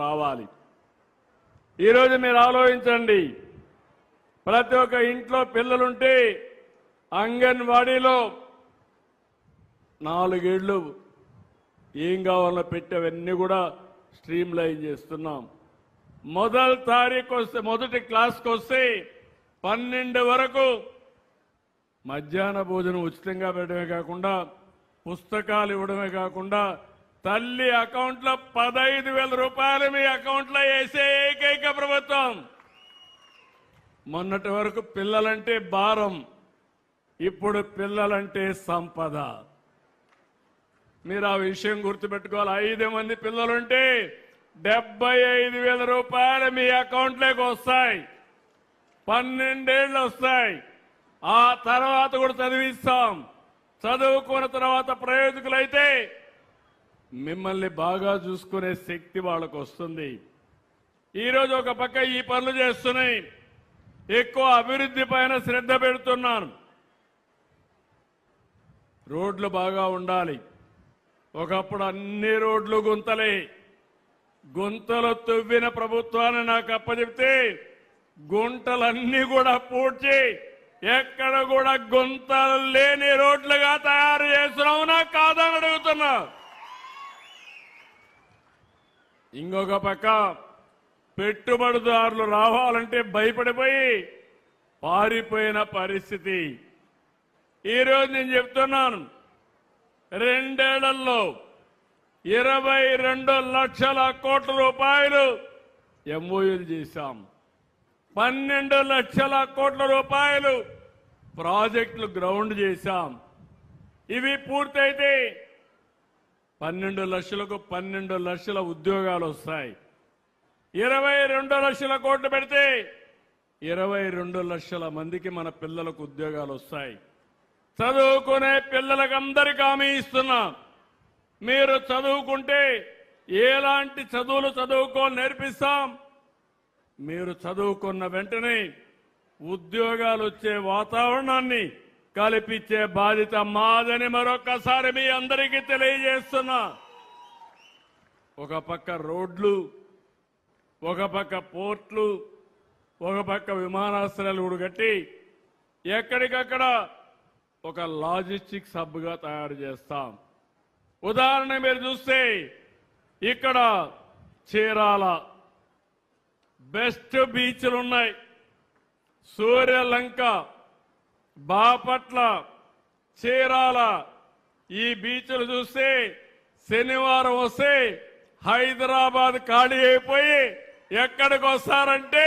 రావాలి. ఈరోజు మీరు ఆలోచించండి, ప్రతి ఒక్క ఇంట్లో పిల్లలుంటే అంగన్వాడీలో 4 ఏళ్ళు ఏం కావాలో పెట్టేవన్నీ కూడా స్ట్రీమ్ లైన్ చేస్తున్నాం. మొదటి క్లాస్కి వస్తే 12 వరకు మధ్యాహ్న భోజనం ఉచితంగా పెట్టడమే కాకుండా పుస్తకాలు ఇవ్వడమే కాకుండా తల్లి అకౌంట్లో 15,000 రూపాయలు మీ అకౌంట్లో వేసే ఏకైక ప్రభుత్వం. మొన్నటి వరకు పిల్లలంటే భారం, ఇప్పుడు పిల్లలంటే సంపద. మీరు ఆ విషయం గుర్తుపెట్టుకోవాలి. 5 మంది పిల్లలుంటే 75,000 రూపాయలు మీ అకౌంట్లోకి వస్తాయి. 12 ఏళ్ళు వస్తాయి. ఆ తర్వాత కూడా చదివిస్తాం. చదువుకున్న తర్వాత ప్రయోజకులైతే మిమ్మల్ని బాగా చూసుకునే శక్తి వాళ్ళకు వస్తుంది. ఈరోజు ఒక పక్క ఈ పనులు చేస్తున్నాయి, ఎక్కువ అభివృద్ధి పైన శ్రద్ధ పెడుతున్నాను. రోడ్లు బాగా ఉండాలి. ఒకప్పుడు అన్ని రోడ్లు గుంతలే. గుంతలు తవ్విన ప్రభుత్వాన్ని నాకు అప్పచెప్తే గుంటలన్నీ కూడా పూడ్చి ఎక్కడ కూడా గుంతలు లేని రోడ్లుగా తయారు చేస్తున్నావు, నాకు కాదని అడుగుతున్నా. ఇంకొక పక్క పెట్టుబడిదారులు రావాలంటే భయపడిపోయి పారిపోయిన పరిస్థితి. ఈరోజు నేను చెప్తున్నాను, 2 ఏళ్లలో 22 లక్షల కోట్ల రూపాయలు ఎంఓయూలు చేశాం. 12 లక్షల కోట్ల రూపాయలు ప్రాజెక్టులు గ్రౌండ్ చేశాం. ఇవి పూర్తయితే 12 లక్షలకు 12 లక్షల ఉద్యోగాలు వస్తాయి. 22 లక్షల కోట్లు పెడితే 22 లక్షల మందికి మన పిల్లలకు ఉద్యోగాలు వస్తాయి. చదువుకునే పిల్లలకు అందరికీ హామీ ఇస్తున్నా, మీరు చదువుకుంటే ఎలాంటి చదువులు చదువుకోని నేర్పిస్తాం. మీరు చదువుకున్న వెంటనే ఉద్యోగాలు వచ్చే వాతావరణాన్ని కల్పించే బాధ్యత మాదని మరొకసారి మీ అందరికీ తెలియజేస్తున్నా. ఒక పక్క రోడ్లు, ఒక పక్క పోర్ట్లు, ఒక పక్క విమానాశ్రయాలు కూడా కట్టి ఎక్కడికక్కడ ఒక లాజిస్టిక్స్ హబ్గా తయారు చేస్తాం. ఉదాహరణ మీరు చూస్తే ఇక్కడ చీరాల బెస్ట్ బీచ్లు ఉన్నాయి. సూర్యలంక, బాపట్ల, చీరాల ఈ బీచ్లు చూస్తే శనివారం వస్తే హైదరాబాద్ ఖాళీ అయిపోయి ఎక్కడికి వస్తారంటే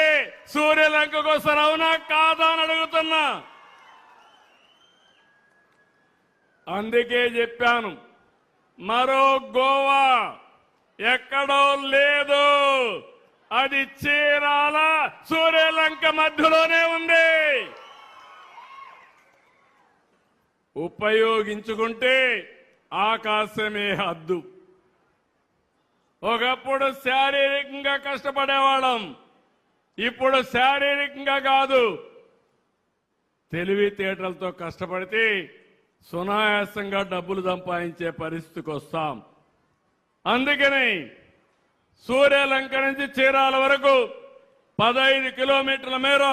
సూర్యలంకకు వస్తారు. అవునా కాదా అని అడుగుతున్నా. అందుకే చెప్పాను, మరో గోవా ఎక్కడో లేదు, అది చీరాల సూర్యలంక మధ్యలోనే ఉంది. ఉపయోగించుకుంటే ఆకాశమే హద్దు. ఒకప్పుడు శారీరకంగా కష్టపడేవాళ్ళం, ఇప్పుడు శారీరకంగా కాదు, తెలివితేటలతో కష్టపడితే సునాయాసంగా డబ్బులు సంపాదించే పరిస్థితికి వస్తాం. అందుకని సూర్యలంక నుంచి చీరాల వరకు 15 కిలోమీటర్ల మేర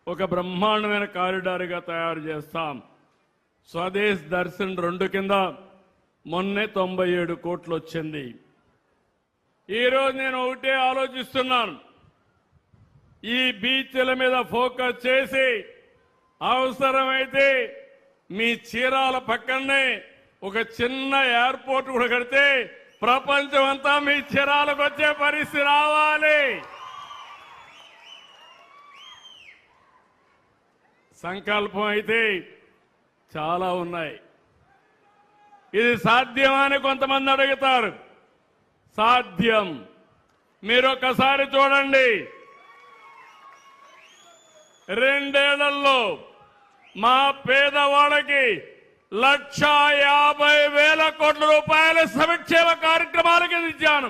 ఒక బ్రహ్మాండమైన కారిడార్గా తయారు చేస్తాం. స్వదేశ్ దర్శన్ 2 కింద మొన్నే 97 కోట్లు వచ్చింది. ఈరోజు నేను ఒకటే ఆలోచిస్తున్నాను, ఈ బీచ్ల మీద ఫోకస్ చేసి అవసరమైతే మీ చీరాల పక్కనే ఒక చిన్న ఎయిర్పోర్ట్ కూడా కడితే ప్రపంచం అంతా మీ చీరాలకు వచ్చే పరిస్థితి రావాలి. సంకల్పం అయితే చాలా ఉన్నాయి. ఇది సాధ్యమని కొంతమంది అడుగుతారు. సాధ్యం. మీరు ఒక్కసారి చూడండి, 2 ఏళ్లలో మా పేదవాళ్ళకి 1,50,000 కోట్ల రూపాయల సంక్షేమ కార్యక్రమాలకి ఇచ్చాను.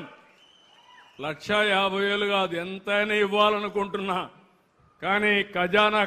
1,50,000 కాదు, ఎంతైనా ఇవ్వాలనుకుంటున్నా, కానీ ఖజానా